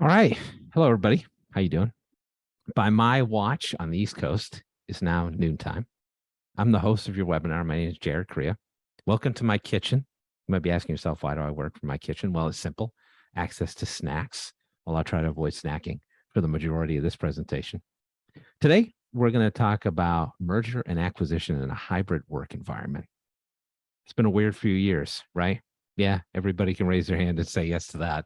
All right. Hello, everybody. How you doing? By my watch on the East Coast, it's now noontime. I'm the host of your webinar. My name is Jared Correa. Welcome to my kitchen. You might be asking yourself, why do I work from my kitchen? Well, it's simple. Access to snacks. Well, I'll try to avoid snacking for the majority of this presentation. Today, we're going to talk about merger and acquisition in a hybrid work environment. It's been a weird few years, right? Yeah, everybody can raise their hand and say yes to that.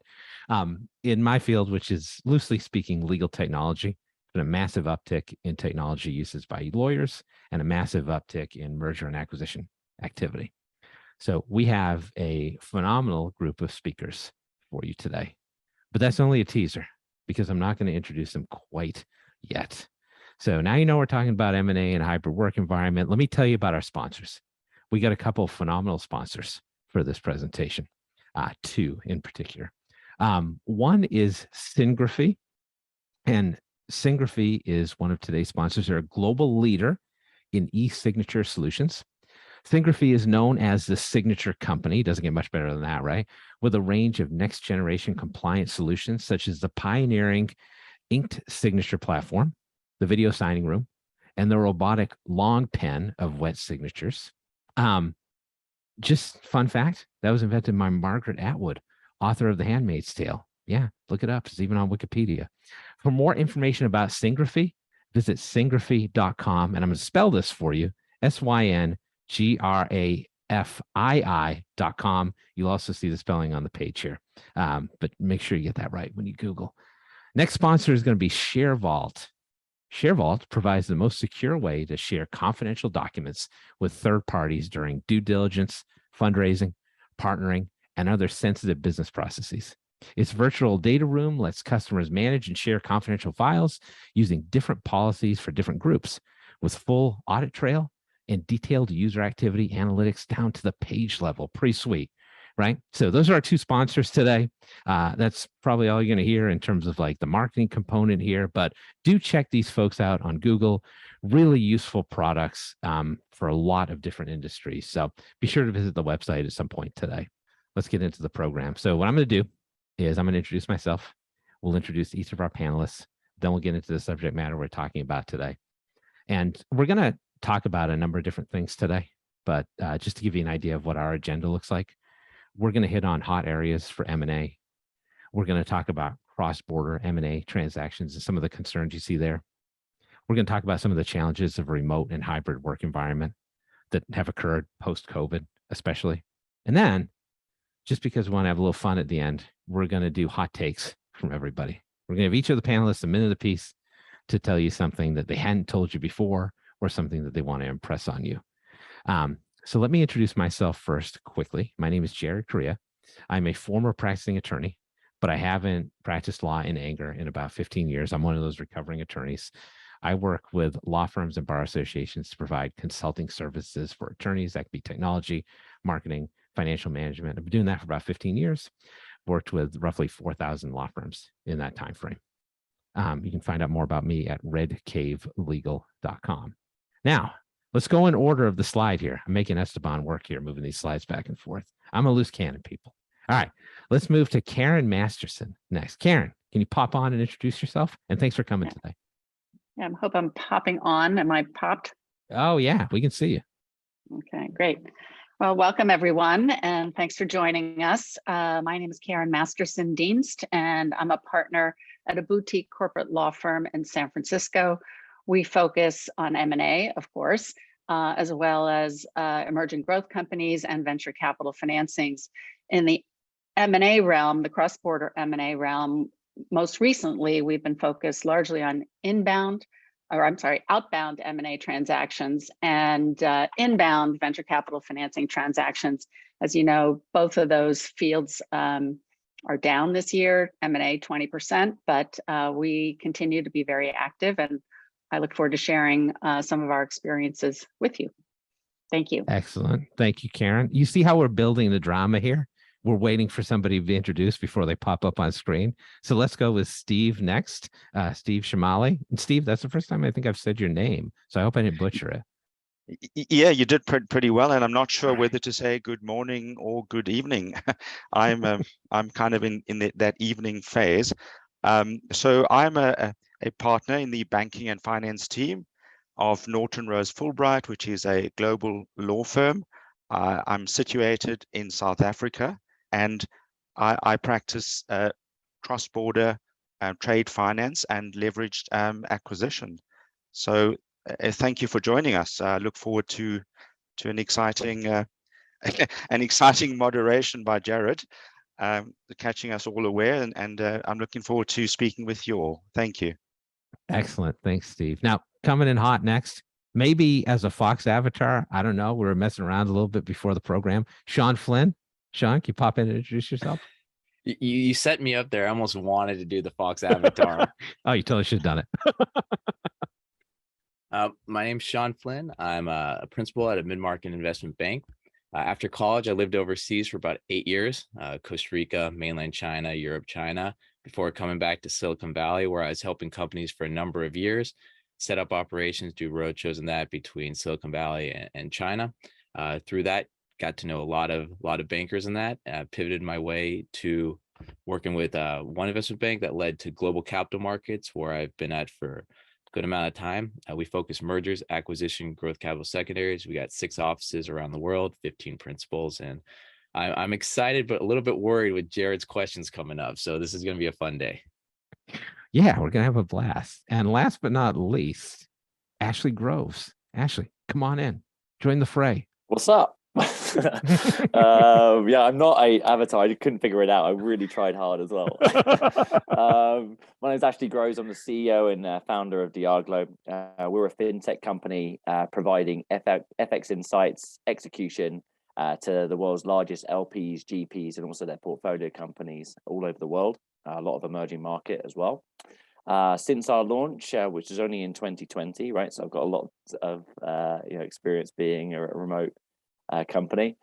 In my field, which is loosely speaking legal technology, been a massive uptick in technology uses by lawyers and a massive uptick in merger and acquisition activity. So we have a phenomenal group of speakers for you today, but that's only a teaser because I'm not going to introduce them quite yet. So now you know we're talking about M&A and hybrid work environment. Let me tell you about our sponsors. We got a couple of phenomenal sponsors for this presentation, two in particular. One is Syngraphy, and Syngraphy is one of today's sponsors. They're a global leader in e-signature solutions. Syngraphy is known as the signature company. Doesn't get much better than that, right? With a range of next generation compliance solutions, such as the pioneering inked signature platform, the video signing room, and the robotic long pen of wet signatures. Just fun fact, that was invented by Margaret Atwood, author of The Handmaid's Tale. Yeah, look it up. It's even on Wikipedia. For more information about Syngraphy, visit syngraphy.com. And I'm going to spell this for you, syngrafii.com. You'll also see the spelling on the page here. But make sure you get that right when you Google. Next sponsor is going to be ShareVault. ShareVault provides the most secure way to share confidential documents with third parties during due diligence, fundraising, partnering, and other sensitive business processes. Its virtual data room lets customers manage and share confidential files using different policies for different groups, with full audit trail and detailed user activity analytics down to the page level. Pretty sweet, right? So those are our two sponsors today. That's probably all you're going to hear in terms of like the marketing component here, but do check these folks out on Google. Really useful products for a lot of different industries. So be sure to visit the website at some point today. Let's get into the program. So what I'm going to do is I'm going to introduce myself. We'll introduce each of our panelists. Then we'll get into the subject matter we're talking about today. And we're going to talk about a number of different things today, but just to give you an idea of what our agenda looks like, we're going to hit on hot areas for M&A. We're going to talk about cross-border M&A transactions and some of the concerns you see there. We're going to talk about some of the challenges of a remote and hybrid work environment that have occurred post-COVID, especially. And then, just because we want to have a little fun at the end, we're going to do hot takes from everybody. We're going to have each of the panelists a minute apiece to tell you something that they hadn't told you before or something that they want to impress on you. So let me introduce myself first quickly. My name is Jared Correa. I'm a former practicing attorney, but I haven't practiced law in anger in about 15 years. I'm one of those recovering attorneys. I work with law firms and bar associations to provide consulting services for attorneys. That could be technology, marketing, financial management. I've been doing that for about 15 years. Worked with roughly 4,000 law firms in that time frame. You can find out more about me at redcavelegal.com. Now, let's go in order of the slide here. I'm making Esteban work here, moving these slides back and forth. I'm a loose cannon, people. All right, let's move to Karen Masterson next. Karen, can you pop on and introduce yourself? And thanks for coming today. Yeah, I hope I'm popping on. Am I popped? Oh, yeah, we can see you. Okay, great. Well, welcome everyone, and thanks for joining us. My name is Karen Masterson Dienst, and I'm a partner at a boutique corporate law firm in San Francisco. We focus on M&A, of course, as well as emerging growth companies and venture capital financings. In the M&A realm, the cross-border M&A realm, most recently, we've been focused largely on outbound M&A transactions and inbound venture capital financing transactions. As you know, both of those fields are down this year, M&A 20%, but we continue to be very active, and I look forward to sharing some of our experiences with you. Thank you. Excellent. Thank you, Karen. You see how we're building the drama here? We're waiting for somebody to be introduced before they pop up on screen. So let's go with Steve next, Steve Shamali. And Steve, that's the first time I think I've said your name, so I hope I didn't butcher it. Yeah, you did pretty well, and I'm not sure whether to say good morning or good evening. I'm kind of in that evening phase. So I'm a partner in the banking and finance team of Norton Rose Fulbright, which is a global law firm. I'm situated in South Africa, and I practice cross-border trade finance and leveraged acquisition. So thank you for joining us. I look forward to an exciting an exciting moderation by Jared, catching us all aware, and I'm looking forward to speaking with you all. Thank you. Excellent. Thanks, Steve. Now, coming in hot next, maybe as a Fox avatar, I don't know. We were messing around a little bit before the program. Sean Flynn. Sean, can you pop in and introduce yourself? You set me up there. I almost wanted to do the Fox avatar. Oh, you totally should have done it. My name's Sean Flynn. I'm a principal at a mid-market investment bank. After college, I lived overseas for about 8 years, Costa Rica, mainland China, Europe, China, before coming back to Silicon Valley, where I was helping companies for a number of years, set up operations, do roadshows and that between Silicon Valley and China. Through that, got to know a lot of bankers in that, pivoted my way to working with one investment bank that led to global capital markets, where I've been at for good amount of time. We focus mergers, acquisition, growth capital secondaries. We got 6 offices around the world, 15 principals, and I'm excited, but a little bit worried with Jared's questions coming up. So this is going to be a fun day. Yeah, we're going to have a blast. And last but not least, Ashley Groves. Ashley, come on in. Join the fray. What's up? Yeah, I'm not a avatar. I couldn't figure it out. I really tried hard as well. My name is Ashley Groves. I'm the CEO and founder of Diaglo. We're a fintech company providing FX insights, execution to the world's largest LPs, GPs, and also their portfolio companies all over the world. A lot of emerging market as well. Since our launch, which is only in 2020, right? So I've got a lot of experience being a remote company.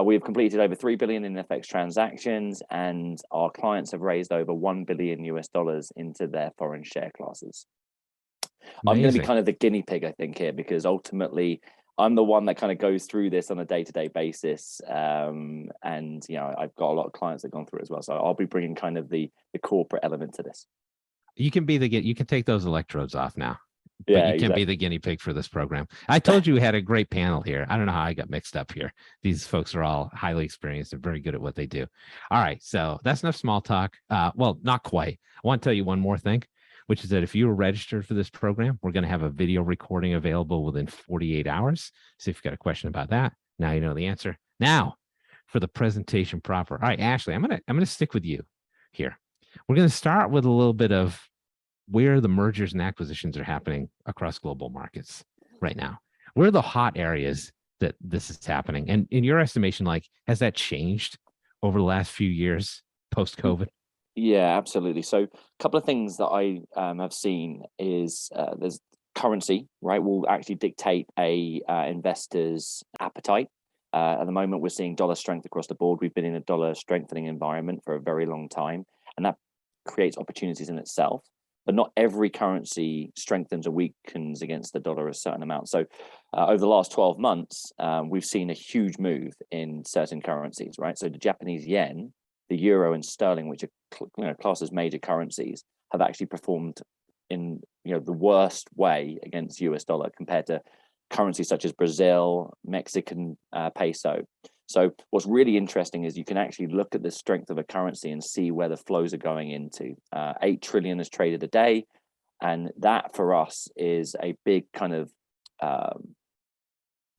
We've completed over 3 billion in FX transactions, and our clients have raised over $1 billion into their foreign share classes. Amazing. I'm going to be kind of the guinea pig, I think, here, because ultimately I'm the one that kind of goes through this on a day-to-day basis. And, I've got a lot of clients that have gone through it as well. So I'll be bringing kind of the corporate element to this. You can take those electrodes off now. Yeah, but you can be the guinea pig for this program. I told you we had a great panel here. I don't know how I got mixed up here. These folks are all highly experienced and very good at what they do. All right, so that's enough small talk. Well, not quite. I want to tell you one more thing, which is that if you were registered for this program, we're going to have a video recording available within 48 hours. So if you've got a question about that, now you know the answer. Now, for the presentation proper. All right, Ashley, I'm gonna stick with you here. We're going to start with a little bit of where the mergers and acquisitions are happening across global markets right now. Where are the hot areas that this is happening? And in your estimation, has that changed over the last few years post-COVID? Yeah, absolutely. So a couple of things that I have seen is there's currency, right, will actually dictate a investor's appetite. At the moment, we're seeing dollar strength across the board. We've been in a dollar strengthening environment for a very long time, and that creates opportunities in itself. But not every currency strengthens or weakens against the dollar a certain amount. So over the last 12 months, we've seen a huge move in certain currencies, right? So the Japanese yen, the euro, and sterling, which are classed as major currencies, have actually performed in the worst way against US dollar compared to currencies such as Brazil, Mexican peso. So what's really interesting is you can actually look at the strength of a currency and see where the flows are going into. 8 trillion is traded a day. And that for us is a big kind of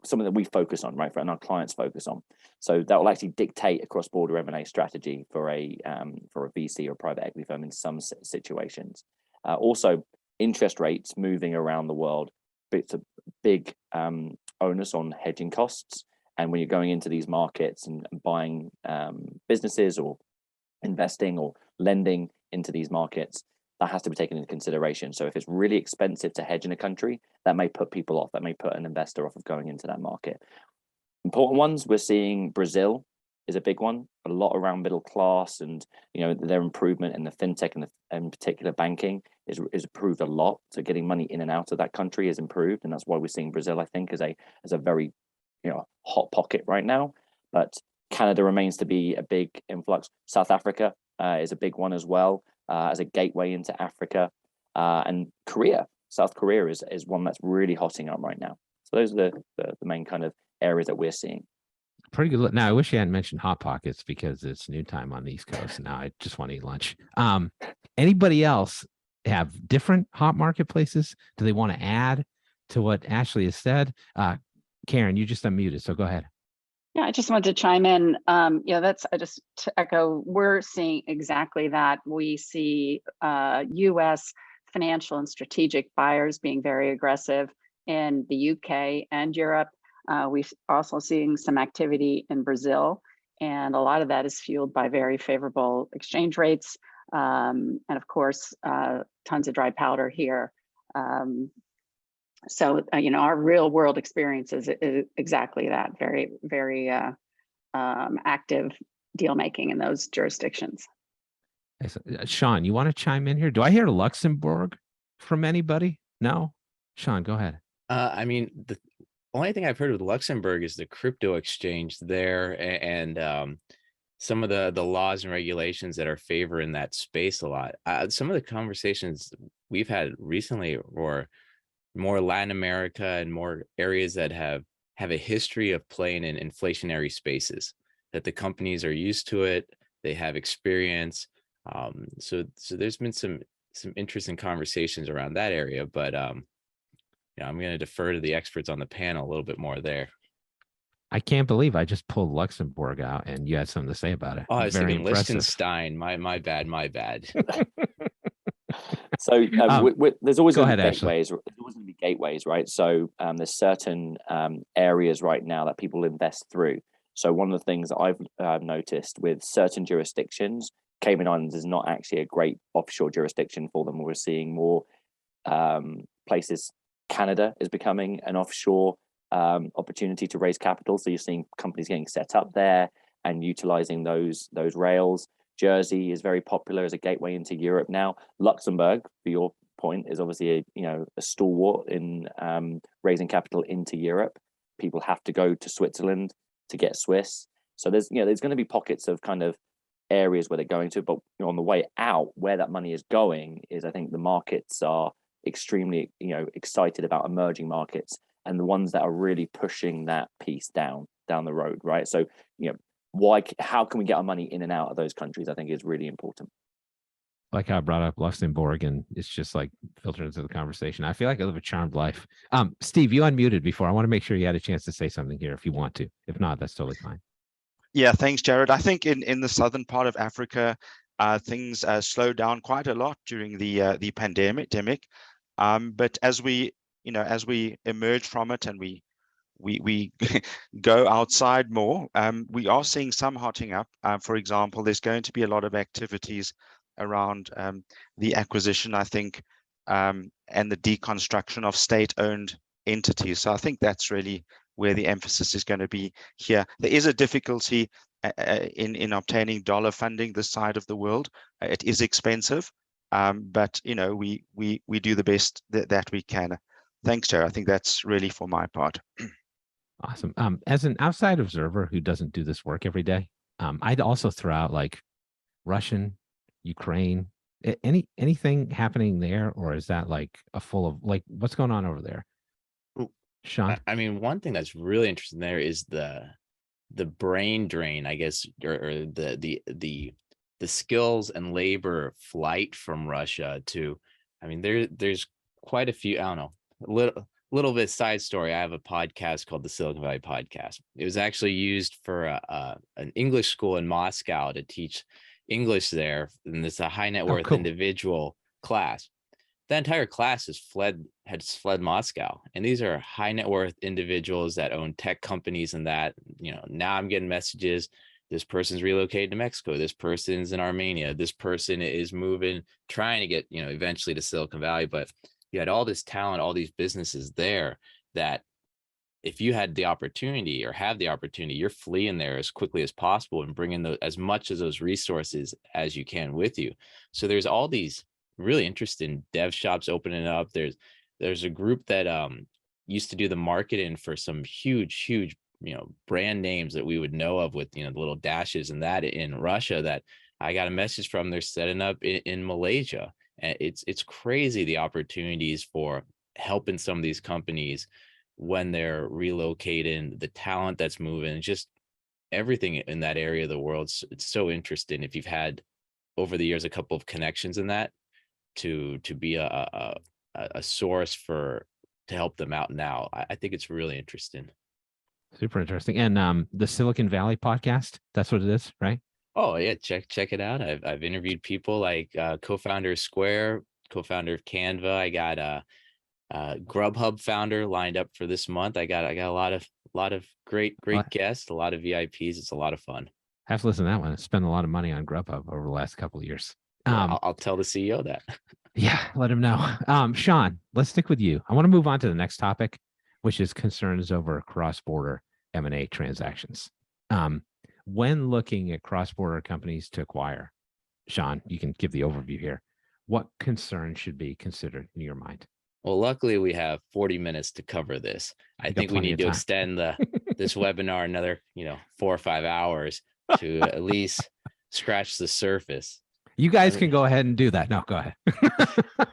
something that we focus on, right? And our clients focus on. So that will actually dictate a cross-border M&A strategy for a VC or private equity firm in some situations. Also, interest rates moving around the world. It's a big onus on hedging costs. And when you're going into these markets and buying businesses or investing or lending into these markets, that has to be taken into consideration. So if it's really expensive to hedge in a country, that may put people off. That may put an investor off of going into that market. Important ones, we're seeing Brazil is a big one. A lot around middle class, and their improvement in the fintech and in particular banking is improved a lot. So getting money in and out of that country is improved, and that's why we're seeing Brazil, I think, as a very hot pocket right now. But Canada remains to be a big influx. South Africa is a big one as well. as a gateway into Africa, and Korea. South Korea is one that's really hotting up right now. So those are the main kind of areas that we're seeing. Pretty good. Now, I wish you hadn't mentioned Hot Pockets because it's noon time on the East Coast. Now I just want to eat lunch. Anybody else have different hot marketplaces? Do they want to add to what Ashley has said? Karen, you just unmuted, so go ahead. Yeah, I just wanted to chime in. Just to echo, we're seeing exactly that. We see US financial and strategic buyers being very aggressive in the UK and Europe. We're also seeing some activity in Brazil, and a lot of that is fueled by very favorable exchange rates, and of course, tons of dry powder here. So, our real world experience is exactly that, very, very active deal making in those jurisdictions. Sean, you want to chime in here? Do I hear Luxembourg from anybody? No? Sean, go ahead. I mean, the only thing I've heard of Luxembourg is the crypto exchange there, and some of the laws and regulations that are favoring that space a lot. Some of the conversations we've had recently were more Latin America and more areas that have a history of playing in inflationary spaces, that the companies are used to it, they have experience. So there's been some interesting conversations around that area, but I'm going to defer to the experts on the panel a little bit more there. I can't believe I just pulled Luxembourg out and you had something to say about it. Oh, I was Very thinking impressive. Liechtenstein. My bad. So there's always going to be Ashley. gateways. There's always going to be gateways, right? So there's certain areas right now that people invest through. So one of the things that I've noticed with certain jurisdictions, Cayman Islands is not actually a great offshore jurisdiction for them. We're seeing more places. Canada is becoming an offshore opportunity to raise capital. So you're seeing companies getting set up there and utilizing those rails. Jersey is very popular as a gateway into Europe now. Luxembourg, for your point, is obviously a stalwart in raising capital into Europe. People have to go to Switzerland to get Swiss. So there's going to be pockets of kind of areas where they're going to, but on the way out, where that money is going is, I think the markets are extremely excited about emerging markets and the ones that are really pushing that piece down the road, right? So how can we get our money in and out of those countries, I think is really important. Like how I brought up Luxembourg, and it's just like filtered into the conversation. I feel like I live a charmed life. Steve, you unmuted before. I want to make sure you had a chance to say something here if you want to. If not, that's totally fine. Yeah, thanks, Jared. I think in the southern part of Africa, things slowed down quite a lot during the pandemic. But as we emerge from it and we go outside more, we are seeing some hotting up. For example, there's going to be a lot of activities around the acquisition, I think, and the deconstruction of state-owned entities. So I think that's really where the emphasis is going to be here. There is a difficulty in obtaining dollar funding this side of the world. It is expensive, but we do the best that we can. Thanks, Jared. I think that's really for my part. Awesome. As an outside observer who doesn't do this work every day, I'd also throw out like Russian, Ukraine, anything happening there, or is that like a full of like what's going on over there? Sean? I mean, one thing that's really interesting there is the brain drain, I guess, or the skills and labor flight from Russia to, I mean, there's quite a few, I don't know, little bit side story. I have a podcast called the Silicon Valley Podcast. It was actually used for an English school in Moscow to teach English there, and it's a high net worth individual class. The entire class has fled Moscow, and these are high net worth individuals that own tech companies. And that, now I'm getting messages. This person's relocated to Mexico. This person's in Armenia. This person is moving, trying to get, eventually to Silicon Valley. But you had all this talent, all these businesses there that if you had the opportunity or have the opportunity, you're fleeing there as quickly as possible and bringing as much of those resources as you can with you. So there's all these really interesting dev shops opening up. There's a group that used to do the marketing for some huge brand names that we would know of with the little dashes and that in Russia that I got a message from they're setting up in Malaysia. And it's crazy the opportunities for helping some of these companies when they're relocating, the talent that's moving, just everything in that area of the world. It's so interesting. If you've had over the years a couple of connections in that, to be a source to help them out now, I think it's really interesting. Super interesting. And the Silicon Valley podcast, that's what it is, right? Oh yeah, check it out. I've interviewed people like co-founder of Square, co-founder of Canva. I got a Grubhub founder lined up for this month. I got a lot of great guests, a lot of VIPs. It's a lot of fun. I have to listen to that one. I spent a lot of money on Grubhub over the last couple of years. I'll tell the CEO that. Yeah, let him know. Sean, let's stick with you. I want to move on to the next topic, which is concerns over cross-border M&A transactions. When looking at cross-border companies to acquire, Sean, you can give the overview here. What concerns should be considered in your mind? Well, luckily we have 40 minutes to cover this. I think we need to extend this webinar another, 4 or 5 hours to at least scratch the surface. You guys can go ahead and do that. No, go ahead.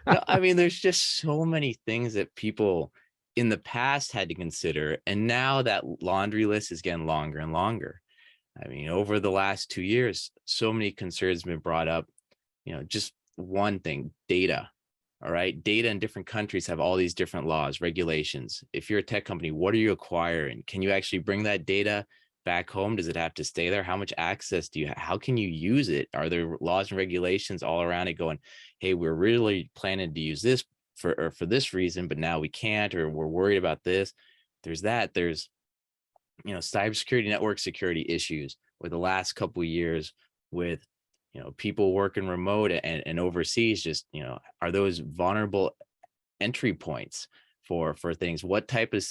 No, I mean, there's just so many things that people in the past had to consider, and now that laundry list is getting longer and longer. I mean, over the last 2 years, so many concerns have been brought up. Just one thing, data. All right. Data in different countries have all these different laws, regulations. If you're a tech company, what are you acquiring? Can you actually bring that data back home? Does it have to stay there? How much access do you have? How can you use it? Are there laws and regulations all around it going, hey, we're really planning to use this for this reason, but now we can't, or we're worried about this? There's that. There's, cybersecurity, network security issues with the last couple of years with, people working remote and overseas. Just, are those vulnerable entry points for things? What type of,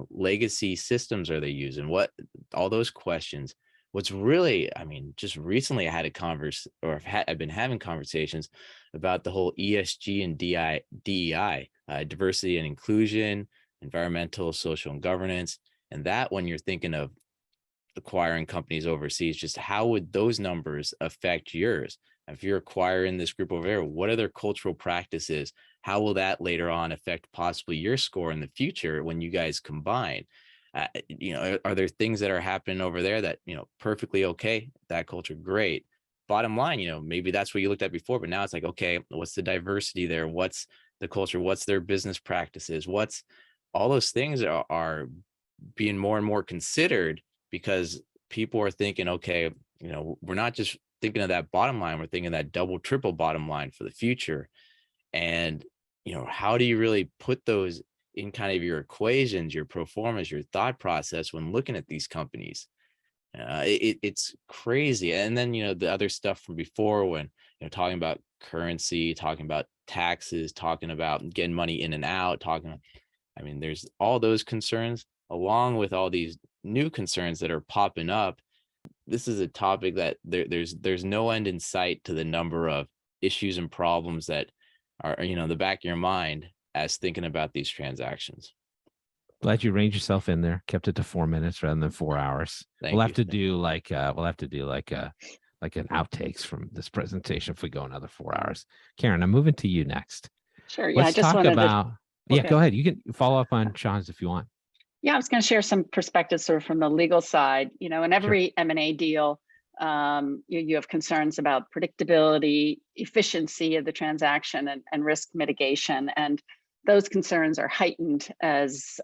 legacy systems are they using? What, all those questions. What's really, I mean, just recently I had I've been having conversations about the whole ESG and DEI, diversity and inclusion, environmental, social, and governance. And that, when you're thinking of acquiring companies overseas, just how would those numbers affect yours? If you're acquiring this group over there, what are their cultural practices? How will that later on affect possibly your score in the future when you guys combine? Are there things that are happening over there that, perfectly okay, that culture, great. Bottom line, maybe that's what you looked at before, but now it's like, okay, what's the diversity there? What's the culture? What's their business practices? What's all those things are being more and more considered, because people are thinking, okay, we're not just thinking of that bottom line, we're thinking that double, triple bottom line for the future. And, how do you really put those in kind of your equations, your pro formas, your thought process when looking at these companies? It's crazy. And then, the other stuff from before, when, talking about currency, talking about taxes, talking about getting money in and out, there's all those concerns, along with all these new concerns that are popping up. This is a topic that there's no end in sight to the number of issues and problems that are, the back of your mind as thinking about these transactions. Glad you reined yourself in there, kept it to 4 minutes rather than 4 hours. We'll have to do like an outtakes from this presentation if we go another 4 hours. Karen, I'm moving to you next. Sure. Yeah, Let's talk about. Yeah, go ahead. You can follow up on Sean's if you want. Yeah, I was going to share some perspectives sort of from the legal side. In every M&A deal, you have concerns about predictability, efficiency of the transaction, and risk mitigation. And those concerns are heightened, as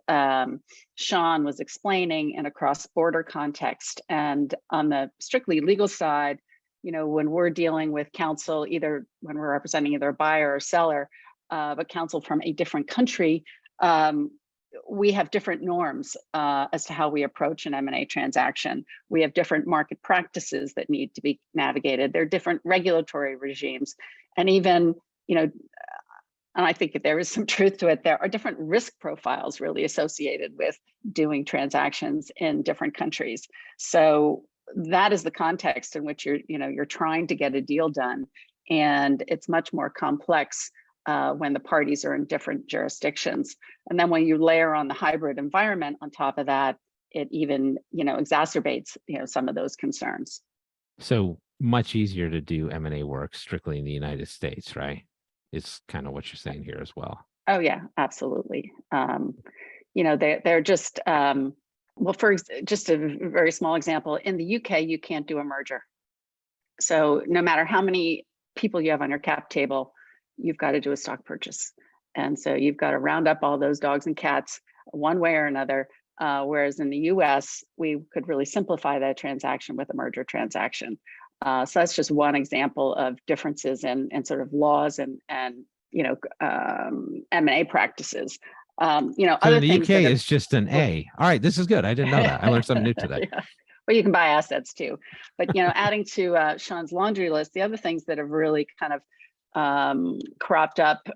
Sean was explaining, in a cross-border context. And on the strictly legal side, when we're dealing with counsel, either when we're representing either a buyer or seller, but counsel from a different country, we have different norms as to how we approach an M&A transaction. We have different market practices that need to be navigated. There are different regulatory regimes, and even, and I think that there is some truth to it, there are different risk profiles really associated with doing transactions in different countries. So that is the context in which you're trying to get a deal done, and it's much more complex when the parties are in different jurisdictions. And then when you layer on the hybrid environment on top of that, it even, exacerbates, some of those concerns. So much easier to do M&A work strictly in the United States, right? It's kind of what you're saying here as well. Oh yeah, absolutely. They're just well, just a very small example, in the UK, you can't do a merger. So no matter how many people you have on your cap table, you've got to do a stock purchase. And so you've got to round up all those dogs and cats one way or another. Whereas in the US, we could really simplify that transaction with a merger transaction. So that's just one example of differences in sort of laws and M&A practices. So Other the things UK is just an A. All right, this is good. I didn't know that. I learned something new today. Yeah. Well, you can buy assets too, but adding to Sean's laundry list, the other things that have really kind of cropped up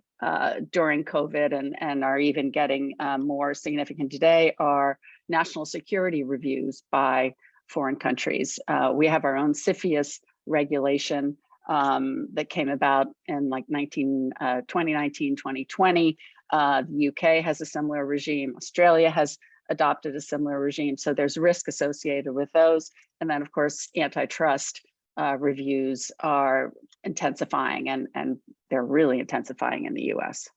during COVID and are even getting more significant today are national security reviews by foreign countries. We have our own CFIUS regulation that came about in like 2019, 2020. The UK has a similar regime. Australia has adopted a similar regime. So there's risk associated with those. And then of course, antitrust reviews are intensifying and they're really intensifying in the US.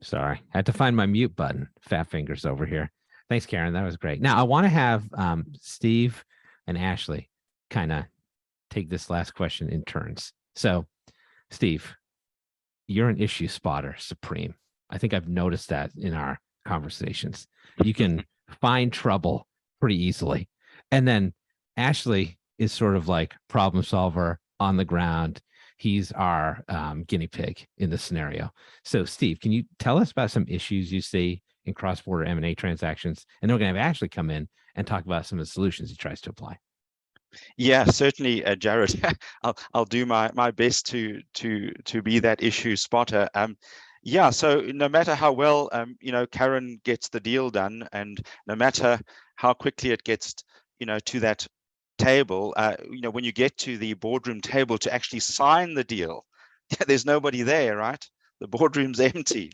Sorry, I had to find my mute button. Fat fingers over here. Thanks, Karen. That was great. Now I want to have Steve and Ashley kind of take this last question in turns. So Steve, you're an issue spotter supreme. I think I've noticed that in our conversations. You can find trouble pretty easily. And then Ashley is sort of like problem solver on the ground. He's our guinea pig in the scenario. So Steve, can you tell us about some issues you see in cross-border M&A transactions? And then we're going to have Ashley come in and talk about some of the solutions he tries to apply. Yeah, certainly, Jared. I'll do my best to be that issue spotter. Yeah, so no matter how well Karen gets the deal done, and no matter how quickly it gets to that table, when you get to the boardroom table to actually sign the deal, there's nobody there, right? The boardroom's empty.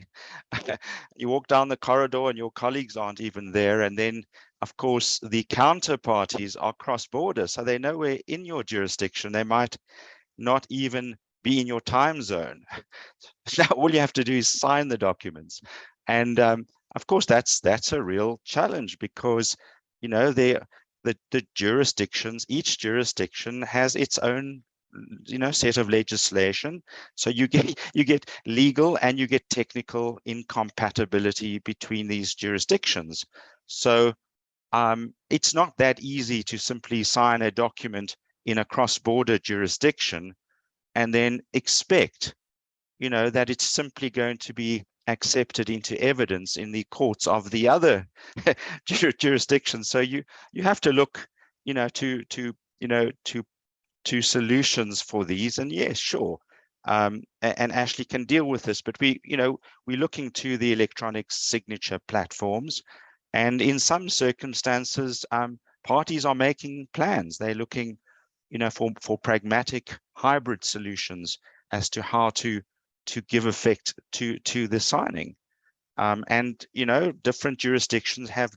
You walk down the corridor and your colleagues aren't even there. And then, of course, the counterparties are cross-border, so they're nowhere in your jurisdiction. They might not even be in your time zone. Now, all you have to do is sign the documents. And of course, that's a real challenge because, the jurisdictions, each jurisdiction has its own set of legislation. So you get legal and you get technical incompatibility between these jurisdictions. So it's not that easy to simply sign a document in a cross-border jurisdiction and then expect that it's simply going to be accepted into evidence in the courts of the other jurisdictions. So you have to look to solutions for these. And yes, sure, and Ashley can deal with this, but we're looking to the electronic signature platforms, and in some circumstances parties are making plans. They're looking for pragmatic hybrid solutions as to how to give effect to the signing. And different jurisdictions have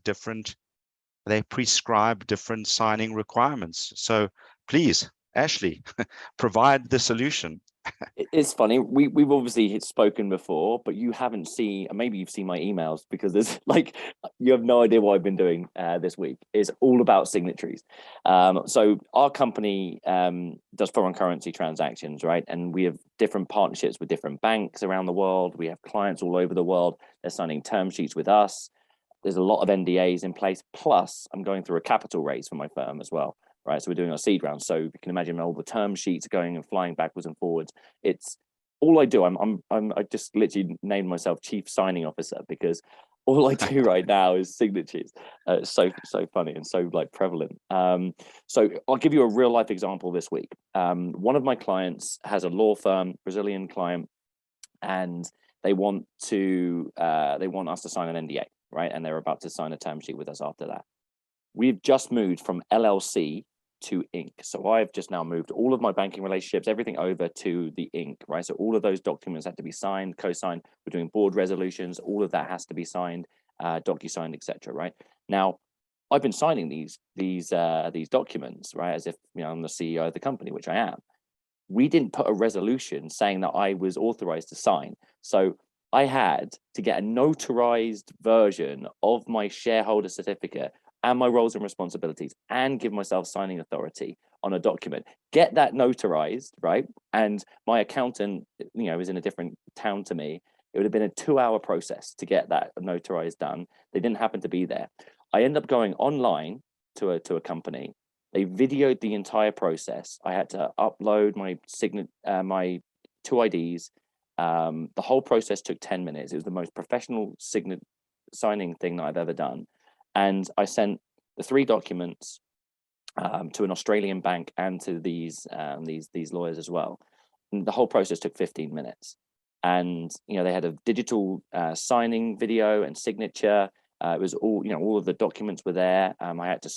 they prescribe different signing requirements. So please, Ashley, provide the solution. It's funny, we've obviously spoken before, but you haven't seen, maybe you've seen my emails, because there's you have no idea what I've been doing this week. It's all about signatories. So our company does foreign currency transactions, right? And we have different partnerships with different banks around the world. We have clients all over the world. They're signing term sheets with us. There's a lot of NDAs in place. Plus, I'm going through a capital raise for my firm as well. Right, so we're doing our seed round. So you can imagine all the term sheets are going and flying backwards and forwards. It's all I do. I just literally named myself Chief Signing Officer because all I do right now is signatures. It's so funny and so prevalent. So I'll give you a real life example this week. One of my clients has a law firm, Brazilian client, and they want us to sign an NDA, right? And they're about to sign a term sheet with us after that. We've just moved from LLC to Inc. So I've just now moved all of my banking relationships, everything over to the Inc. Right. So all of those documents have to be signed, co-signed. We're doing board resolutions. All of that has to be signed, docu-signed, etc. Right now, I've been signing these documents, right, as if I'm the CEO of the company, which I am. We didn't put a resolution saying that I was authorized to sign. So I had to get a notarized version of my shareholder certificate and my roles and responsibilities and give myself signing authority on a document, get that notarized, right? And my accountant, is in a different town to me. It would have been a 2-hour process to get that notarized done. They didn't happen to be there. I end up going online to a company. They videoed the entire process. I had to upload my my 2 IDs. The whole process took 10 minutes. It was the most professional signing thing that I've ever done. And I sent the 3 documents to an Australian bank and to these lawyers as well. And the whole process took 15 minutes. And they had a digital signing video and signature. It was all of the documents were there. I had to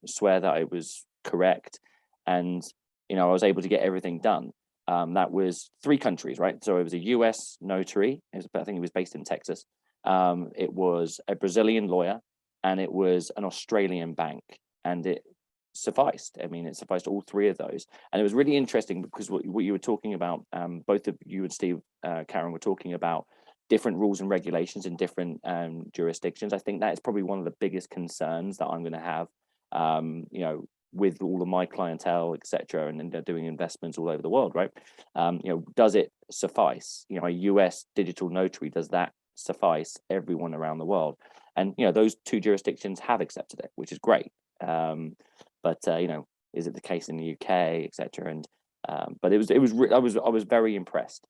swear that I was correct, and I was able to get everything done. That was 3 countries, right? So it was a US notary. I think it was based in Texas. It was a Brazilian lawyer, and it was an Australian bank, and it sufficed. I mean, it sufficed all 3 of those. And it was really interesting because what you were talking about, both of you and Steve, Karen, were talking about different rules and regulations in different jurisdictions. I think that is probably one of the biggest concerns that I'm going to have, with all of my clientele, etc., and doing investments all over the world, right? Does it suffice? A US digital notary, does that suffice everyone around the world? And those 2 jurisdictions have accepted it, which is great. But is it the case in the UK, etc.? And but I was very impressed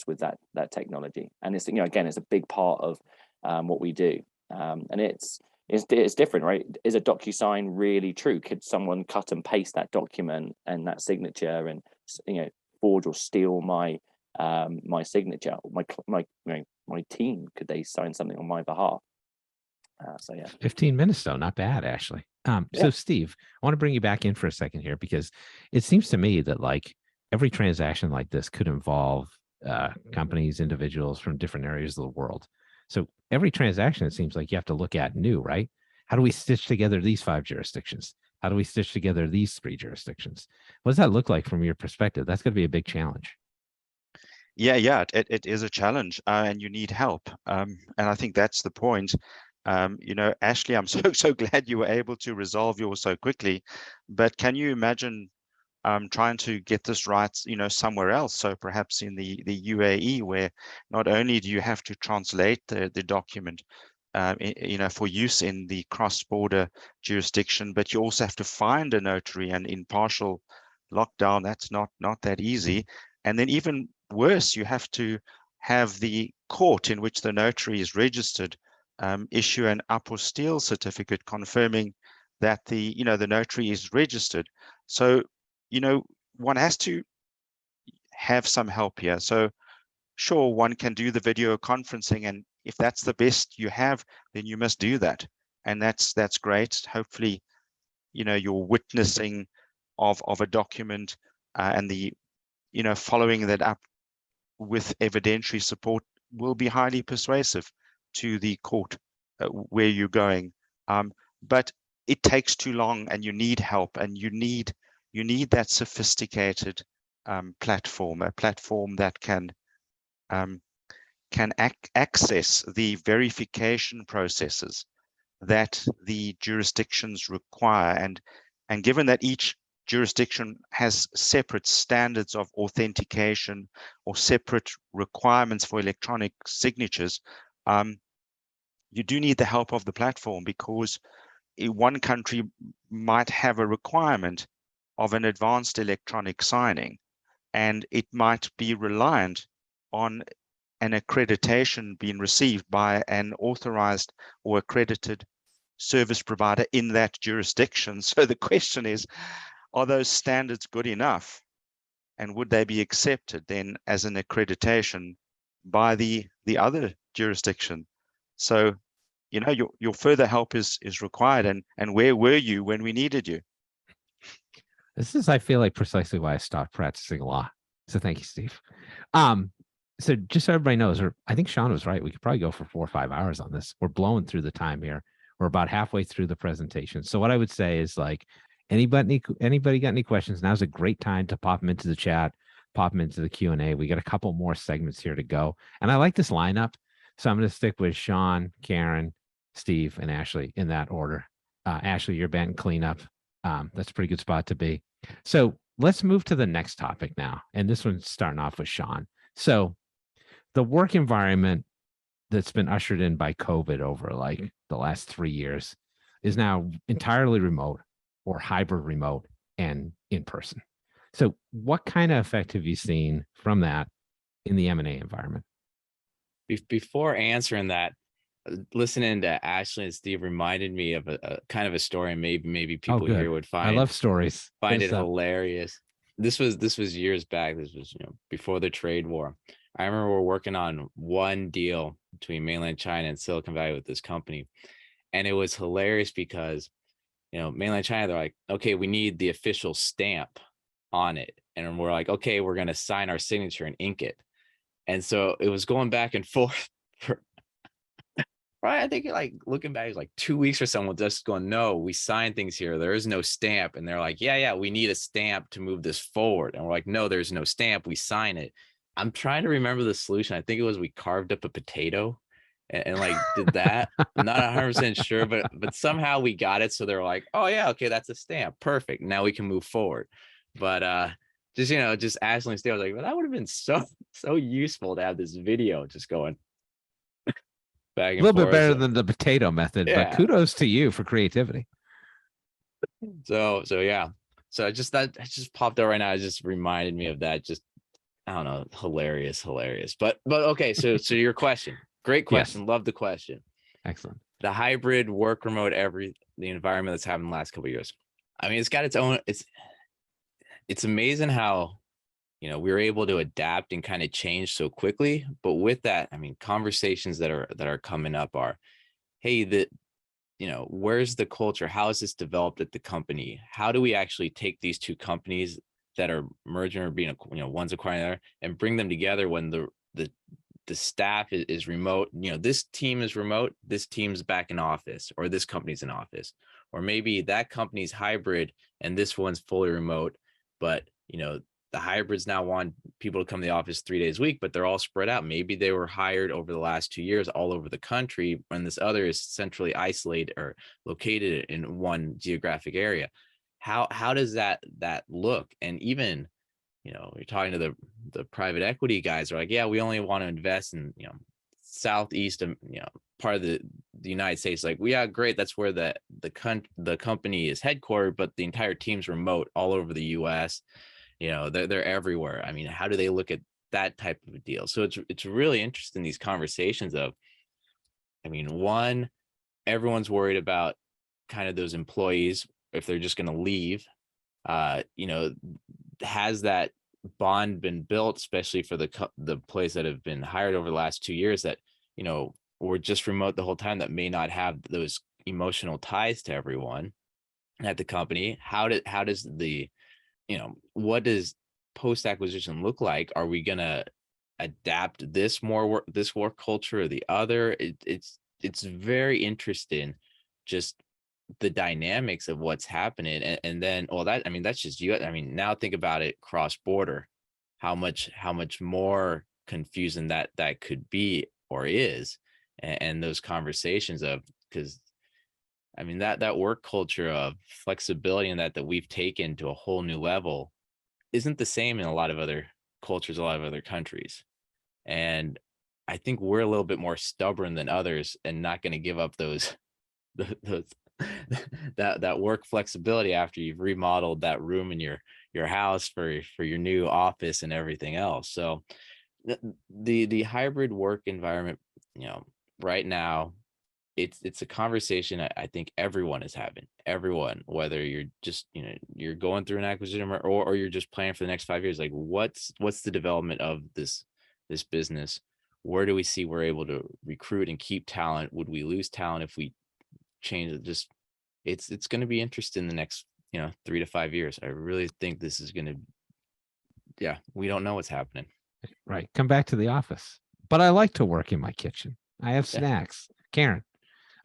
with that technology, and it's again, it's a big part of what we do, and it's different, right? Is a DocuSign really true? Could someone cut and paste that document and that signature and forge or steal my my signature? My team, could they sign something on my behalf? So yeah, 15 minutes though, not bad actually. Yeah. So Steve, I want to bring you back in for a second here, because it seems to me that like every transaction like this could involve companies, individuals from different areas of the world. So every transaction, it seems like you have to look at new, right? How do we stitch together these 5 jurisdictions? How do we stitch together these 3 jurisdictions? What does that look like from your perspective? That's going to be a big challenge. Yeah, it is a challenge, and you need help. And I think that's the point. Ashley, I'm so glad you were able to resolve yours so quickly. But can you imagine trying to get this right, somewhere else? So perhaps in the UAE, where not only do you have to translate the document, for use in the cross-border jurisdiction, but you also have to find a notary, and in partial lockdown, that's not that easy. And then even worse, you have to have the court in which the notary is registered issue an apostille certificate confirming that the notary is registered. So one has to have some help here. So sure, one can do the video conferencing, and if that's the best you have, then you must do that, and that's great. Hopefully your witnessing of a document and the following that up with evidentiary support will be highly persuasive to the court where you're going. But it takes too long, and you need help, and you need that sophisticated platform, a platform that can access the verification processes that the jurisdictions require. And given that each jurisdiction has separate standards of authentication or separate requirements for electronic signatures, you do need the help of the platform, because one country might have a requirement of an advanced electronic signing, and it might be reliant on an accreditation being received by an authorized or accredited service provider in that jurisdiction. So the question is, are those standards good enough, and would they be accepted then as an accreditation by the other jurisdiction? So your further help is required, and where were you when we needed you? This is, I feel like, precisely why I stopped practicing law. So thank you, Steve. So just so everybody knows, or I think Sean was right, we could probably go for 4 or 5 hours on this. We're blowing through the time here. We're about halfway through the presentation. So what I would say is like, anybody got any questions? Now's a great time to pop them into the chat, pop them into the Q&A. We got a couple more segments here to go. And I like this lineup. So I'm going to stick with Sean, Karen, Steve, and Ashley in that order. Ashley, you're batting cleanup. That's a pretty good spot to be. So let's move to the next topic now. And this one's starting off with Sean. So the work environment that's been ushered in by COVID over like the last 3 years is now entirely remote or hybrid remote and in person. So what kind of effect have you seen from that in the M&A environment? Before answering that, listening to Ashley and Steve reminded me of a kind of a story. Maybe people here would find. I love stories. Find it hilarious. This was years back. This was before the trade war. I remember we're working on one deal between mainland China and Silicon Valley with this company, and it was hilarious because mainland China, they're like, okay, we need the official stamp on it, and we're like, okay, we're gonna sign our signature and ink it. And so it was going back and forth for, right? I think like looking back, it was like 2 weeks or something, just going, no, we sign things here. There is no stamp. And they're like, yeah, we need a stamp to move this forward. And we're like, no, there's no stamp. We sign it. I'm trying to remember the solution. I think it was we carved up a potato and like did that. I'm not 100% sure, but somehow we got it. So they're like, oh yeah, okay, that's a stamp. Perfect. Now we can move forward. But just Ashley and Steve, I was like, well, that would have been so useful to have this video just going back and forth. A little bit better than the potato method, Yeah. but kudos to you for creativity. So yeah. So that just popped up right now. It just reminded me of that. Just, I don't know, hilarious. But okay, so your question. Great question. Yes. Love the question. Excellent. The hybrid work remote, the environment that's happened the last couple of years. I mean, it's got its own, it's amazing how, we were able to adapt and kind of change so quickly. But with that, I mean, conversations that are coming up are, hey, where's the culture? How is this developed at the company? How do we actually take these two companies that are merging or being, one's acquiring the other, and bring them together when the staff is remote? This team is remote, this team's back in office, or this company's in office, or maybe that company's hybrid and this one's fully remote, but the hybrids now want people to come to the office 3 days a week, but they're all spread out. Maybe they were hired over the last 2 years all over the country, when this other is centrally isolated or located in one geographic area. How does that look? And even, you're talking to the private equity guys are like, yeah, we only want to invest in, southeast, part of the United States. Like, yeah, great. That's where the company is headquartered, but the entire team's remote all over the US. They're everywhere. I mean, how do they look at that type of a deal? So it's really interesting, these conversations of, I mean, one, everyone's worried about kind of those employees, if they're just going to leave. Has that bond been built, especially for the employees that have been hired over the last 2 years that, were just remote the whole time, that may not have those emotional ties to everyone at the company? How does the, what does post-acquisition look like? Are we going to adapt this work culture or the other? It's very interesting, just the dynamics of what's happening. And then, that's just you. I mean, now think about it cross-border, how much more confusing that could be or is, and those conversations of, because I mean, that work culture of flexibility and that we've taken to a whole new level isn't the same in a lot of other cultures, a lot of other countries. And I think we're a little bit more stubborn than others and not going to give up those that work flexibility after you've remodeled that room in your house for your new office and everything else. So the hybrid work environment, right now, it's a conversation I think everyone is having. Everyone, whether you're just you're going through an acquisition or you're just planning for the next 5 years, like what's the development of this business? Where do we see we're able to recruit and keep talent? Would we lose talent if we change it? Just it's going to be interesting the next 3 to 5 years. I really think this is going to, we don't know what's happening. Right, come back to the office. But I like to work in my kitchen. I have snacks. Karen,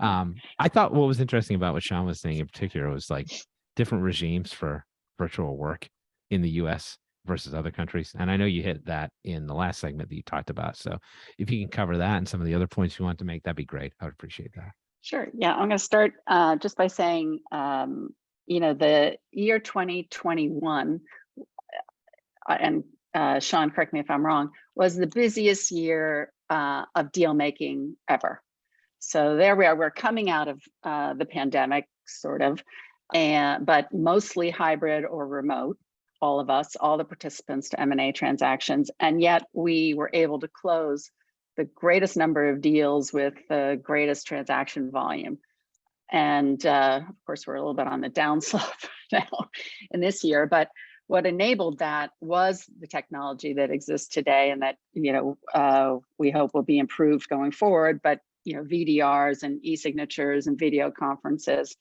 I thought what was interesting about what Sean was saying in particular was like different regimes for virtual work in the US versus other countries. And I know you hit that in the last segment that you talked about. So if you can cover that and some of the other points you want to make, that'd be great. I would appreciate that. Sure. Yeah, I'm going to start just by saying, the year 2021, and Sean, correct me if I'm wrong, was the busiest year of deal making ever. So there we are. We're coming out of the pandemic, sort of, but mostly hybrid or remote. All of us, all the participants to M&A transactions, and yet we were able to close the greatest number of deals with the greatest transaction volume. And of course, we're a little bit on the downslope now in this year, but what enabled that was the technology that exists today, and that we hope will be improved going forward. But VDRs and e-signatures and video conferences,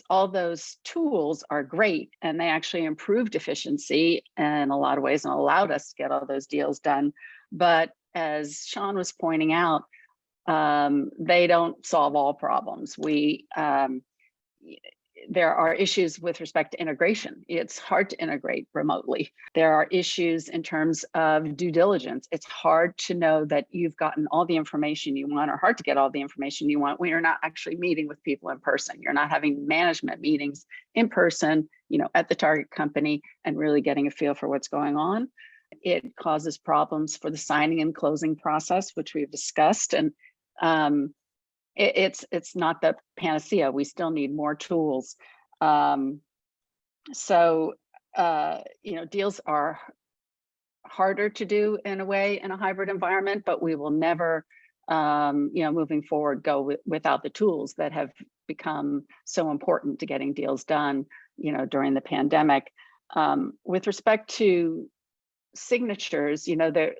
all those tools are great, and they actually improved efficiency in a lot of ways and allowed us to get all those deals done. But as Sean was pointing out, they don't solve all problems. There are issues with respect to integration. It's hard to integrate remotely. There are issues in terms of due diligence. It's hard to know that you've gotten all the information you want, or hard to get all the information you want when you're not actually meeting with people in person. You're not having management meetings in person, at the target company and really getting a feel for what's going on. It causes problems for the signing and closing process, which we've discussed. And it's not the panacea. We still need more tools. Deals are harder to do in a way in a hybrid environment, but we will never, moving forward, go without the tools that have become so important to getting deals done, during the pandemic. With respect to signatures, the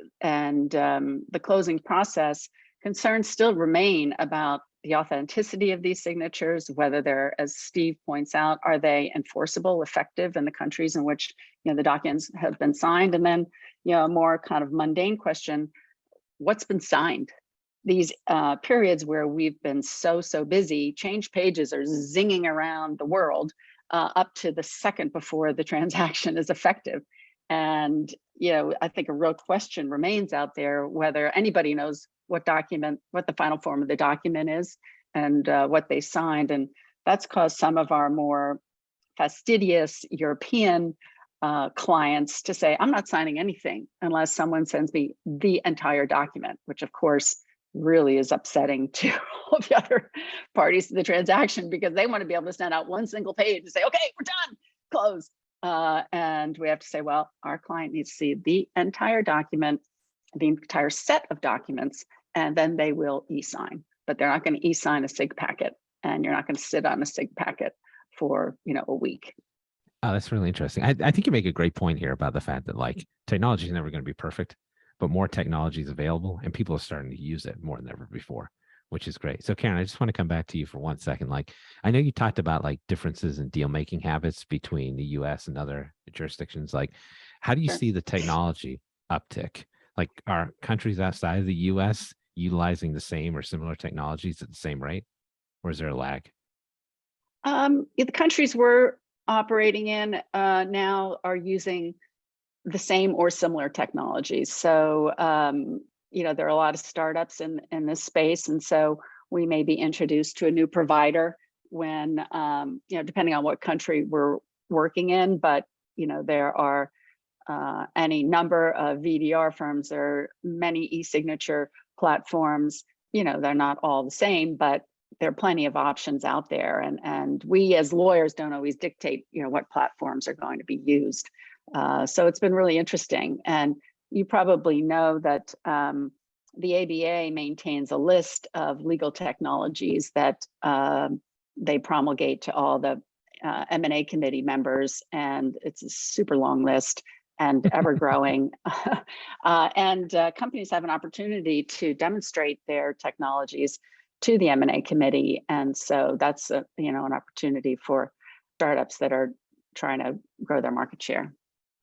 closing process, concerns still remain about the authenticity of these signatures, whether they're, as Steve points out, are they enforceable, effective in the countries in which the documents have been signed? And then, a more kind of mundane question: what's been signed? These periods where we've been so busy, change pages are zinging around the world up to the second before the transaction is effective. And I think a real question remains out there whether anybody knows what the final form of the document is, and what they signed. And that's caused some of our more fastidious European clients to say, I'm not signing anything unless someone sends me the entire document, which of course really is upsetting to all the other parties to the transaction, because they want to be able to send out one single page and say, okay, we're done, close. And we have to say, well, our client needs to see the entire document, the entire set of documents, and then they will e-sign. But they're not going to e-sign a SIG packet, and you're not going to sit on a SIG packet for a week. Oh, that's really interesting. I think you make a great point here about the fact that technology is never going to be perfect, but more technology is available and people are starting to use it more than ever before, which is great. So Karen, I just want to come back to you for 1 second. I know you talked about differences in deal making habits between the US and other jurisdictions. How do you see the technology uptick? Are countries outside of the US utilizing the same or similar technologies at the same rate, or is there a lag? The countries we're operating in now are using the same or similar technologies. So, there are a lot of startups in this space. And so we may be introduced to a new provider when, depending on what country we're working in, but, there are any number of VDR firms. There are many e-signature platforms. They're not all the same, but there are plenty of options out there. And we as lawyers don't always dictate, what platforms are going to be used. So it's been really interesting. And you probably know that the ABA maintains a list of legal technologies that they promulgate to all the M&A committee members. And it's a super long list and ever growing. And companies have an opportunity to demonstrate their technologies to the M&A committee. And so that's an opportunity for startups that are trying to grow their market share.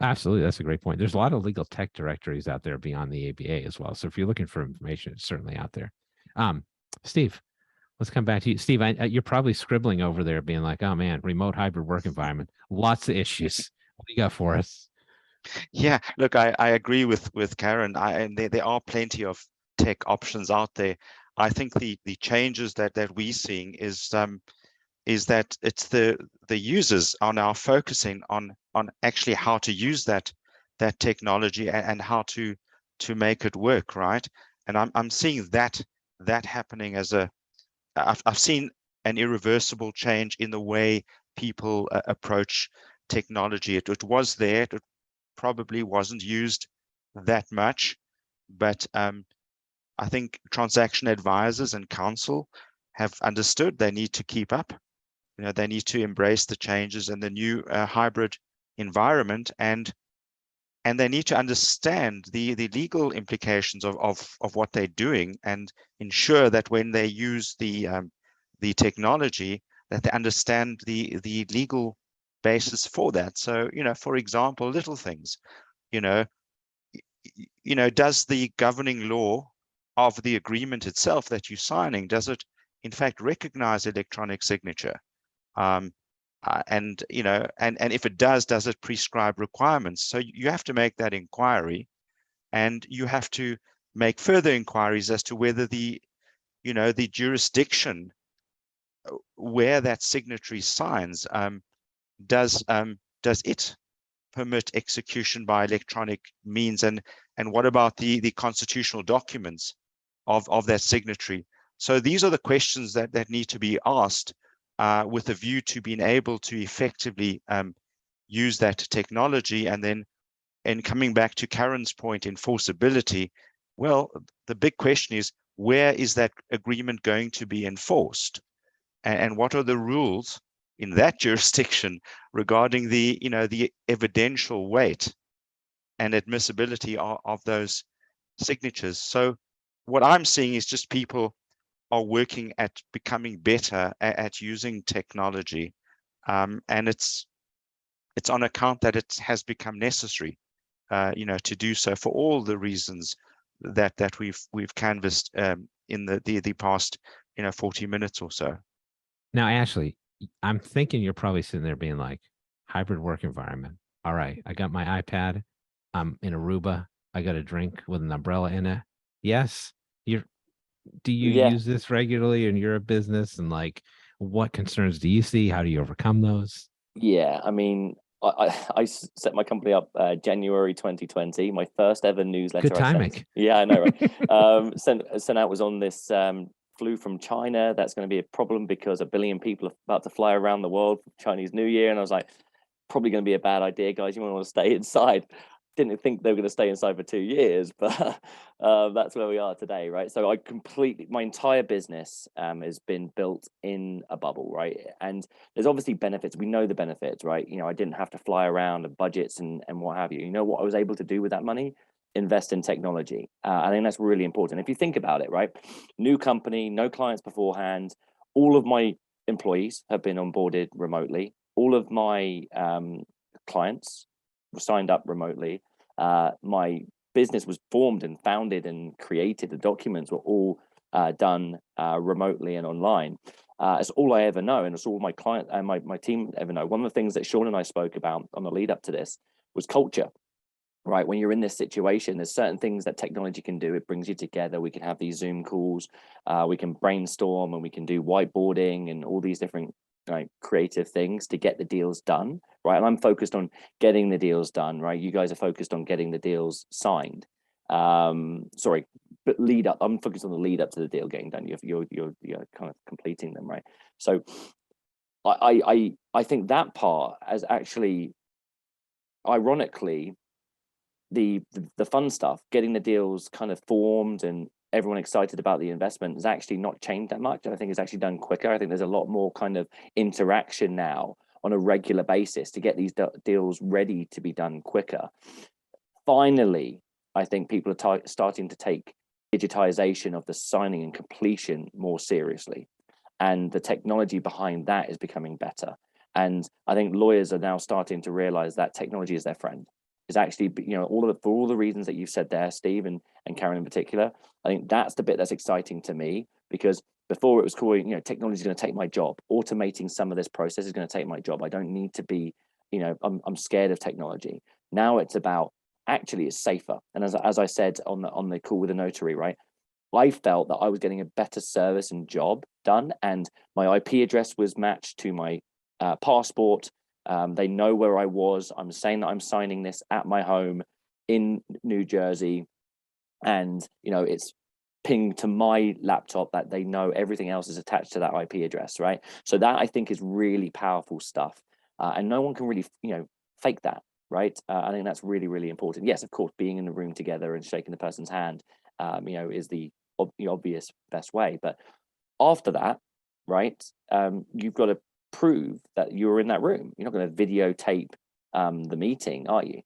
Absolutely. That's a great point. There's a lot of legal tech directories out there beyond the ABA as well. So if you're looking for information, it's certainly out there. Steve, let's come back to you, Steve. You're probably scribbling over there, being like, "Oh man, remote hybrid work environment, lots of issues." What do you got for us? Yeah, look, I agree with Karen. And there are plenty of tech options out there. I think the changes that we're seeing is that it's the users are now focusing on actually how to use that technology and how to make it work, right? And I'm seeing that happening as I've seen an irreversible change in the way people approach technology. It was there. It probably wasn't used that much, but I think transaction advisors and counsel have understood they need to keep up. You know, they need to embrace the changes and the new hybrid environment, and they need to understand the legal implications of what they're doing, and ensure that when they use the technology, that they understand the legal basis for that. So, you know, for example, little things, you know, does the governing law of the agreement itself that you're signing, does it in fact recognize electronic signature? And you know, and if it does it prescribe requirements? So you have to make that inquiry, and you have to make further inquiries as to whether the jurisdiction where that signatory signs, does it permit execution by electronic means, and what about the constitutional documents of that signatory? So these are the questions that need to be asked, with a view to being able to effectively use that technology. And then, and coming back to Karen's point, enforceability, well, the big question is, where is that agreement going to be enforced? And what are the rules in that jurisdiction regarding the evidential weight and admissibility of those signatures? So what I'm seeing is just people are working at becoming better at using technology, and it's on account that it has become necessary, to do so for all the reasons that we've canvassed in the past 40 minutes or so. Now, Ashley, I'm thinking you're probably sitting there being like, hybrid work environment. All right, I got my iPad. I'm in Aruba. I got a drink with an umbrella in it. Yes, do you use this regularly in your business? And like, what concerns do you see? How do you overcome those? Yeah, I mean, I set my company up January 2020. My first ever newsletter. Good timing. Yeah, I know, right? Sent out was on this flu from China. That's going to be a problem because 1 billion people are about to fly around the world for Chinese New Year. And I was like, probably going to be a bad idea, guys. You want to stay inside. Didn't think they were going to stay inside for 2 years, but that's where we are today, right? So my entire business has been built in a bubble, right? And there's obviously benefits. We know the benefits, right? I didn't have to fly around and budgets and what have you. You know what I was able to do with that money? Invest in technology. I think that's really important. If you think about it, right? New company, no clients beforehand. All of my employees have been onboarded remotely. All of my clients were signed up remotely. My business was formed and founded and created. The documents were all done remotely and online. It's all I ever know, and it's all my client and my team ever know. One of the things that Sean and I spoke about on the lead up to this was culture. Right, when you're in this situation, there's certain things that technology can do. It brings you together. We can have these Zoom calls, we can brainstorm, and we can do whiteboarding and all these different creative things to get the deals done, right? And I'm focused on getting the deals done, right? You guys are focused on getting the deals signed. Sorry, but lead up. I'm focused on the lead up to the deal getting done. You're kind of completing them, right? So I think that part has actually, ironically, the fun stuff, getting the deals kind of formed and everyone excited about the investment, has actually not changed that much. I think it's actually done quicker. I think there's a lot more kind of interaction now on a regular basis to get these deals ready to be done quicker. Finally, I think people are starting to take digitization of the signing and completion more seriously, and the technology behind that is becoming better. And I think lawyers are now starting to realize that technology is their friend. Is actually, for all the reasons that you've said there, Steve and Karen in particular. I think that's the bit that's exciting to me, because Before it was calling, technology is going to take my job. Automating some of this process is going to take my job. I don't need to be, I'm scared of technology. Now it's about, actually it's safer. And as I said on the call with the notary, right? I felt that I was getting a better service and job done, and my IP address was matched to my passport. They know where I was. I'm saying that I'm signing this at my home in New Jersey, and it's pinged to my laptop that they know everything else is attached to that IP address, right? So that, I think, is really powerful stuff, and no one can really fake that, right? I think that's really, really important. Yes, of course, being in the room together and shaking the person's hand is the obvious best way, but after that, right, you've got to prove that you're in that room. You're not going to videotape the meeting, are you?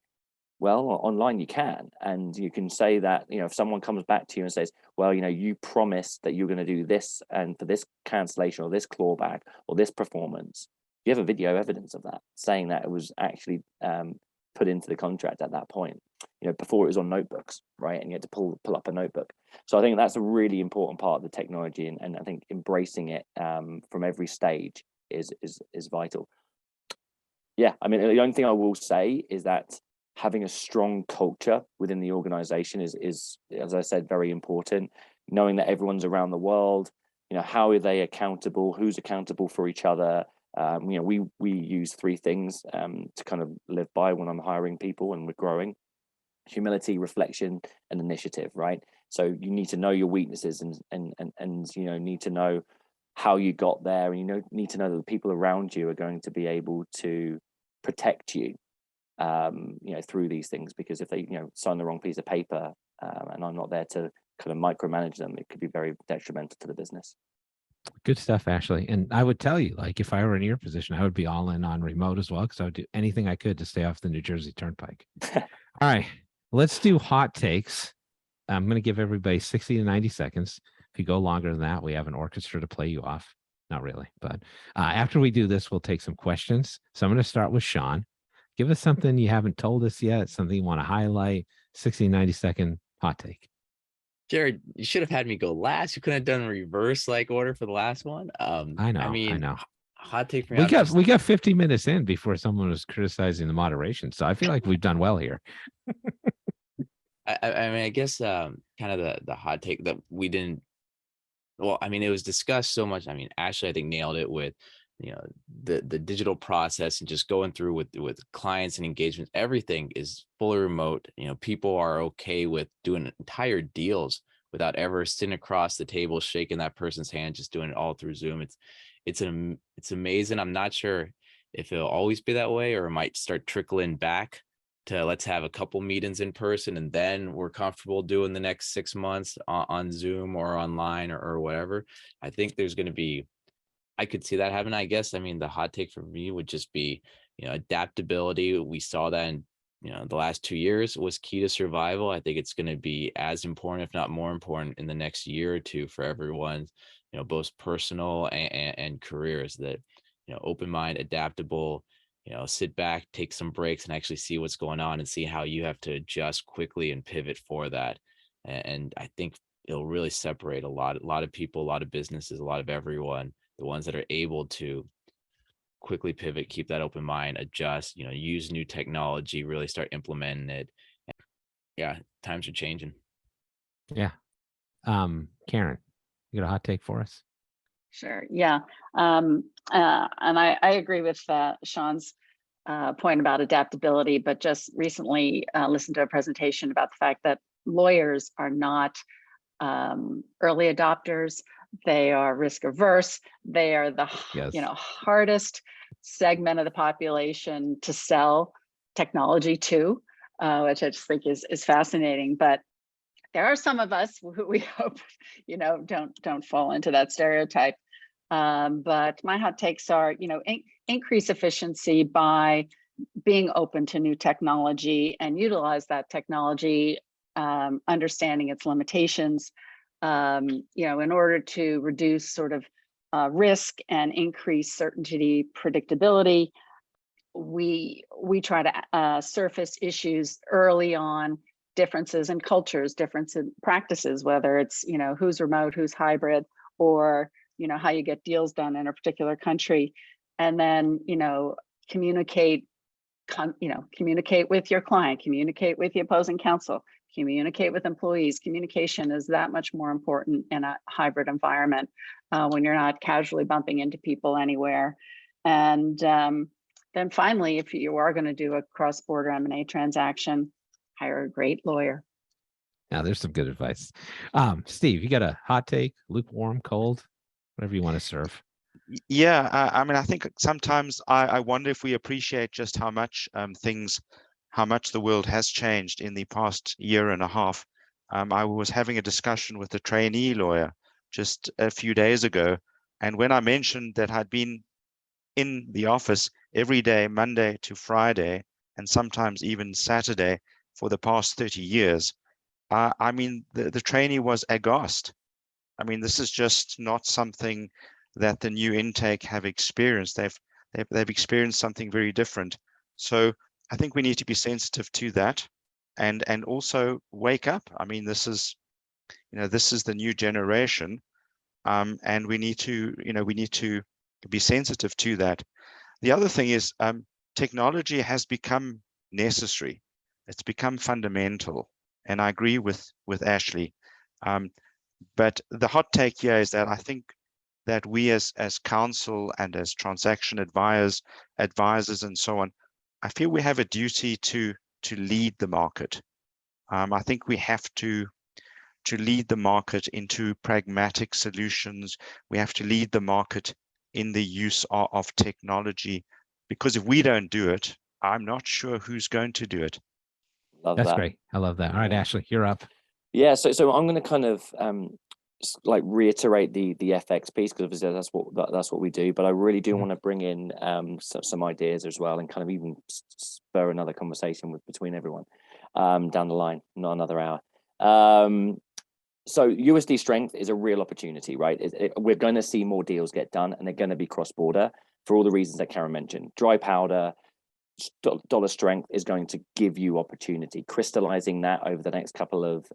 Well, online you can, and you can say that, if someone comes back to you and says, well, you promised that you're going to do this, and for this cancellation or this clawback or this performance, you have a video evidence of that, saying that it was actually put into the contract at that point. Before it was on notebooks, right? And you had to pull up a notebook. So I think that's a really important part of the technology, and I think embracing it from every stage is vital. Yeah, I mean, the only thing I will say is that having a strong culture within the organization is, as I said, very important. Knowing that everyone's around the world, how are they accountable? Who's accountable for each other? We use 3 things to kind of live by when I'm hiring people and we're growing: humility, reflection, and initiative, right? So you need to know your weaknesses and need to know how you got there, and need to know that the people around you are going to be able to protect you through these things, because if they sign the wrong piece of paper and I'm not there to kind of micromanage them, it could be very detrimental to the business. Good stuff, Ashley. And I would tell you, like, if I were in your position, I would be all in on remote as well, because I would do anything I could to stay off the New Jersey Turnpike. All right, let's do hot takes. I'm going to give everybody 60 to 90 seconds. If you go longer than that, we have an orchestra to play you off. Not really, but after we do this, we'll take some questions. So I'm going to start with Sean. Give us something you haven't told us yet, something you want to highlight. 60, 90-second hot take. Jared, you should have had me go last. You couldn't have done reverse order for the last one. I know. Hot take for me. We got 50 minutes in before someone was criticizing the moderation, so I feel like we've done well here. I guess kind of the hot take that we didn't. Well, it was discussed so much. Ashley, I think, nailed it with the digital process and just going through with clients and engagements. Everything is fully remote. People are okay with doing entire deals without ever sitting across the table, shaking that person's hand, just doing it all through Zoom. It's amazing. I'm not sure if it'll always be that way, or it might start trickling back to let's have a couple meetings in person and then we're comfortable doing the next 6 months on Zoom or online or whatever. I think there's going to be, I could see that happen. I guess, the hot take for me would just be, adaptability. We saw that in, the last 2 years was key to survival. I think it's going to be as important, if not more important, in the next year or two for everyone, both personal and careers, that, open mind, adaptable, sit back, take some breaks, and actually see what's going on and see how you have to adjust quickly and pivot for that. And I think it'll really separate a lot of people, a lot of businesses, a lot of everyone. The ones that are able to quickly pivot, keep that open mind, adjust, use new technology, really start implementing it. Yeah, times are changing. Yeah. Karen, you got a hot take for us? Sure. Yeah. And I agree with Sean's point about adaptability, but just recently listened to a presentation about the fact that lawyers are not early adopters. They are risk averse. They are the hardest segment of the population to sell technology to, which I just think is fascinating. But there are some of us who we hope don't fall into that stereotype. But my hot takes are increase efficiency by being open to new technology and utilize that technology, understanding its limitations. In order to reduce sort of risk and increase certainty, predictability, we try to surface issues early on, differences in cultures, difference in practices, whether it's who's remote, who's hybrid, or, how you get deals done in a particular country. And then, communicate with your client, communicate with the opposing counsel, communicate with employees. Communication is that much more important in a hybrid environment when you're not casually bumping into people anywhere. And then finally, if you are going to do a cross-border M&A transaction, hire a great lawyer. Now, there's some good advice. Steve, you got a hot take, lukewarm, cold, whatever you want to serve? Yeah, I mean, I think sometimes I wonder if we appreciate just how much how much the world has changed in the past year and a half. I was having a discussion with a trainee lawyer just a few days ago, and when I mentioned that I'd been in the office every day, Monday to Friday, and sometimes even Saturday for the past 30 years, I mean, the trainee was aghast. I mean, this is just not something that the new intake have experienced. They've experienced something very different. So I think we need to be sensitive to that, and also wake up. I mean, this is the new generation, and we need to be sensitive to that. The other thing is technology has become necessary. It's become fundamental, and I agree with Ashley. But the hot take here is that I think that we as counsel and as transaction advisors and so on, I feel we have a duty to lead the market. I think we have to lead the market into pragmatic solutions. We have to lead the market in the use of technology, because if we don't do it, I'm not sure who's going to do it. That's great. I love that. All right, Ashley, you're up. Yeah, so I'm going to kind of like reiterate the FX piece, because obviously that's what we do. But I really do want to bring in some ideas as well, and kind of even spur another conversation between everyone down the line, not another hour. So USD strength is a real opportunity, right? We're going to see more deals get done, and they're going to be cross-border for all the reasons that Karen mentioned. Dry powder, dollar strength is going to give you opportunity. Crystallizing that over the next couple of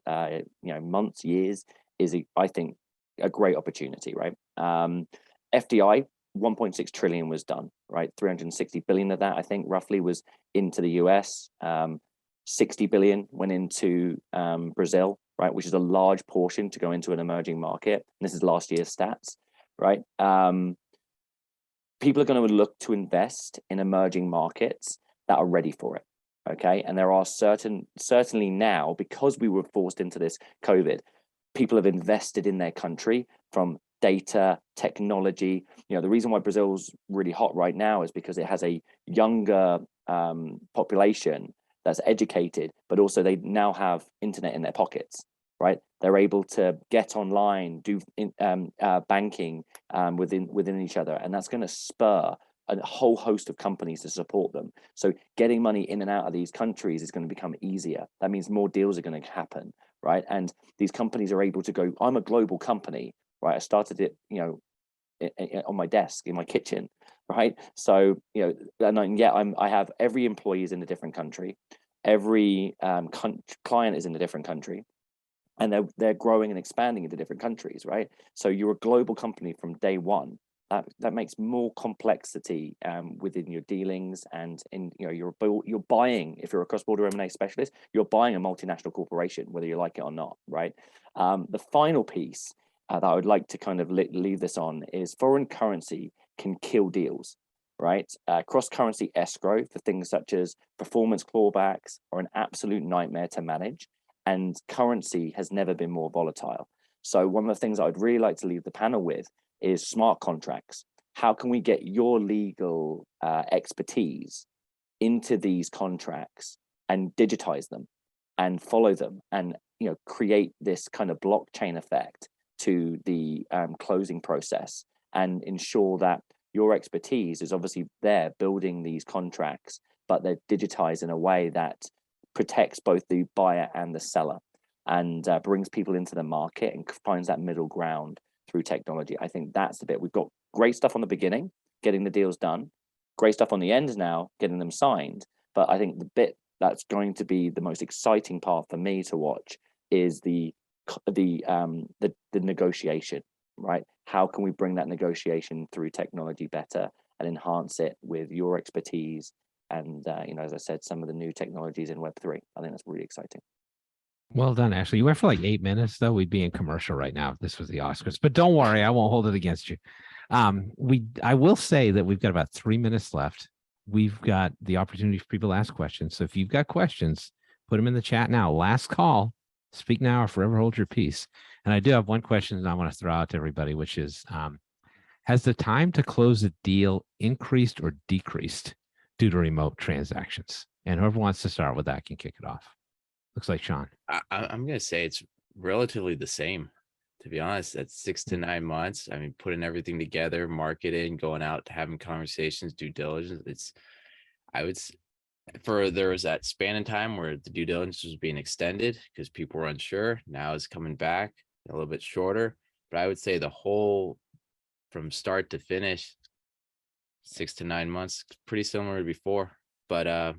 months, years is, I think, a great opportunity, right? FDI, 1.6 trillion was done, right? 360 billion of that, I think, roughly was into the US. 60 billion went into Brazil, right? Which is a large portion to go into an emerging market. And this is last year's stats, right? People are going to look to invest in emerging markets that are ready for it, okay? And there are certainly now, because we were forced into this COVID, people have invested in their country from data, technology. The reason why Brazil's really hot right now is because it has a younger population that's educated, but also they now have internet in their pockets, right? They're able to get online, do banking within each other, and that's going to spur a whole host of companies to support them. So getting money in and out of these countries is going to become easier. That means more deals are going to happen, right? And these companies are able to go, I'm a global company, right? I started it, on my desk in my kitchen, right? So, I have every employee is in a different country. Every client is in a different country. And they're growing and expanding into different countries, right? So you're a global company from day one. That makes more complexity within your dealings, and you're buying. If you're a cross-border M&A specialist, you're buying a multinational corporation, whether you like it or not, right? The final piece that I would like to kind of leave this on is foreign currency can kill deals, right? Cross-currency escrow for things such as performance clawbacks are an absolute nightmare to manage. And currency has never been more volatile. So one of the things I'd really like to leave the panel with is smart contracts. How can we get your legal expertise into these contracts and digitize them and follow them, and create this kind of blockchain effect to the closing process, and ensure that your expertise is obviously there building these contracts, but they're digitized in a way that protects both the buyer and the seller, and brings people into the market and finds that middle ground through technology. I think that's the bit. We've got great stuff on the beginning, getting the deals done, great stuff on the end now, getting them signed. But I think the bit that's going to be the most exciting part for me to watch is the negotiation, right? How can we bring that negotiation through technology better and enhance it with your expertise? And, as I said, some of the new technologies in Web3. I think that's really exciting. Well done, Ashley. You went for like 8 minutes, though. We'd be in commercial right now if this was the Oscars. But don't worry, I won't hold it against you. I will say that we've got about 3 minutes left. We've got the opportunity for people to ask questions. So if you've got questions, put them in the chat now. Last call. Speak now or forever hold your peace. And I do have one question that I want to throw out to everybody, which is, has the time to close a deal increased or decreased due to remote transactions? And whoever wants to start with that can kick it off. Looks like Sean. I'm going to say it's relatively the same, to be honest. That's 6 to 9 months. I mean, putting everything together, marketing, going out, having conversations, due diligence. There was that span in time where the due diligence was being extended because people were unsure. Now it's coming back a little bit shorter. But I would say the whole, from start to finish, 6 to 9 months, pretty similar to before. But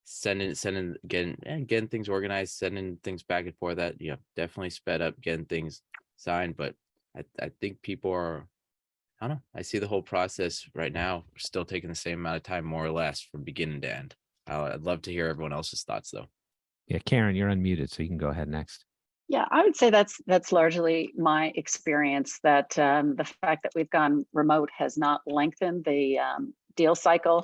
sending getting things organized, sending things back and forth, that definitely sped up getting things signed. But I think people are, I don't know, I see the whole process right now still taking the same amount of time, more or less, from beginning to end. I'd love to hear everyone else's thoughts, though. Yeah, Karen, you're unmuted, so you can go ahead next. Yeah, I would say that's largely my experience, that the fact that we've gone remote has not lengthened the deal cycle.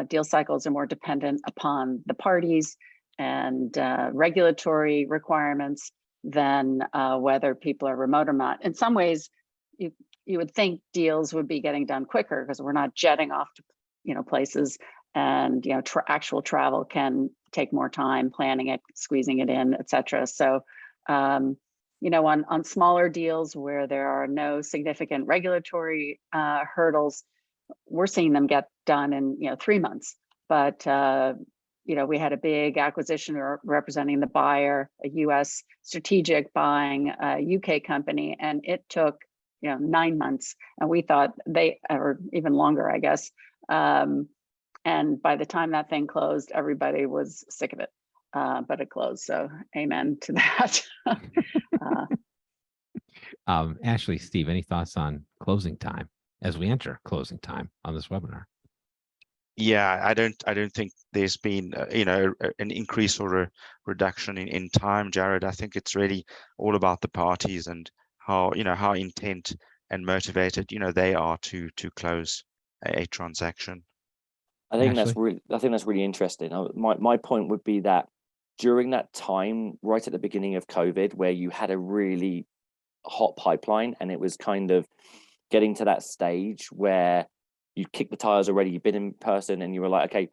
Deal cycles are more dependent upon the parties and regulatory requirements than whether people are remote or not. In some ways, you would think deals would be getting done quicker because we're not jetting off to places, and actual travel can take more time, planning it, squeezing it in, etc. So on smaller deals where there are no significant regulatory hurdles, we're seeing them get done in 3 months. But we had a big acquisition representing the buyer, a U.S. strategic buying a UK company, and it took 9 months, and we thought or even longer, I guess. And by the time that thing closed, everybody was sick of it, but it closed. So amen to that. Ashley, Steve, any thoughts on closing time as we enter closing time on this webinar? Yeah, I don't think there's been an increase or a reduction in time, Jared. I think it's really all about the parties and how intent and motivated they are to close a transaction. I think Ashley? that's really interesting. My point would be that during that time, right at the beginning of COVID, where you had a really hot pipeline, and it was kind of getting to that stage where you kicked the tires already, you've been in person, and you were like, okay,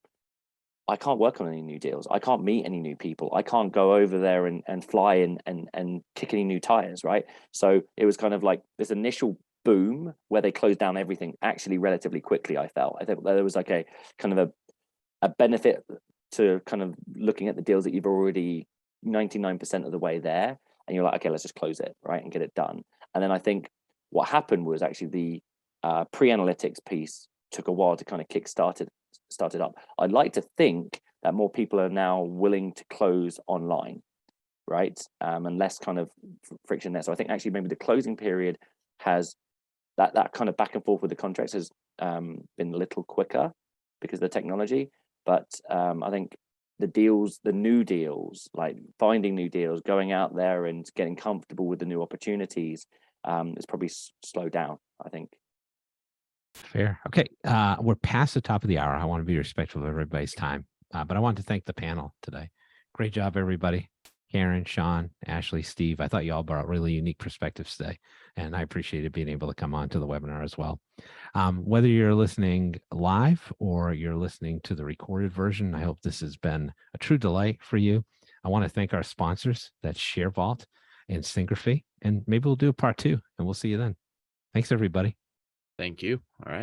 I can't work on any new deals. I can't meet any new people. I can't go over there and fly and kick any new tires, right? So it was kind of like this initial boom where they closed down everything actually relatively quickly. I think there was like a kind of a benefit to kind of looking at the deals that you've already 99% of the way there, and you're like, okay, let's just close it, right, and get it done. And then I think what happened was actually the pre-analytics piece took a while to kind of kick-start it up. I'd like to think that more people are now willing to close online, right, and less kind of friction there. So I think actually maybe the closing period has that kind of back and forth with the contracts has been a little quicker because of the technology. But I think the new deals, like finding new deals, going out there and getting comfortable with the new opportunities, is probably slowed down, I think. Fair. Okay. We're past the top of the hour. I want to be respectful of everybody's time, but I want to thank the panel today. Great job, everybody. Karen, Sean, Ashley, Steve. I thought you all brought really unique perspectives today, and I appreciated being able to come on to the webinar as well. Whether you're listening live or you're listening to the recorded version, I hope this has been a true delight for you. I want to thank our sponsors, that's ShareVault and Synchrony, and maybe we'll do a part 2, and we'll see you then. Thanks, everybody. Thank you. All right.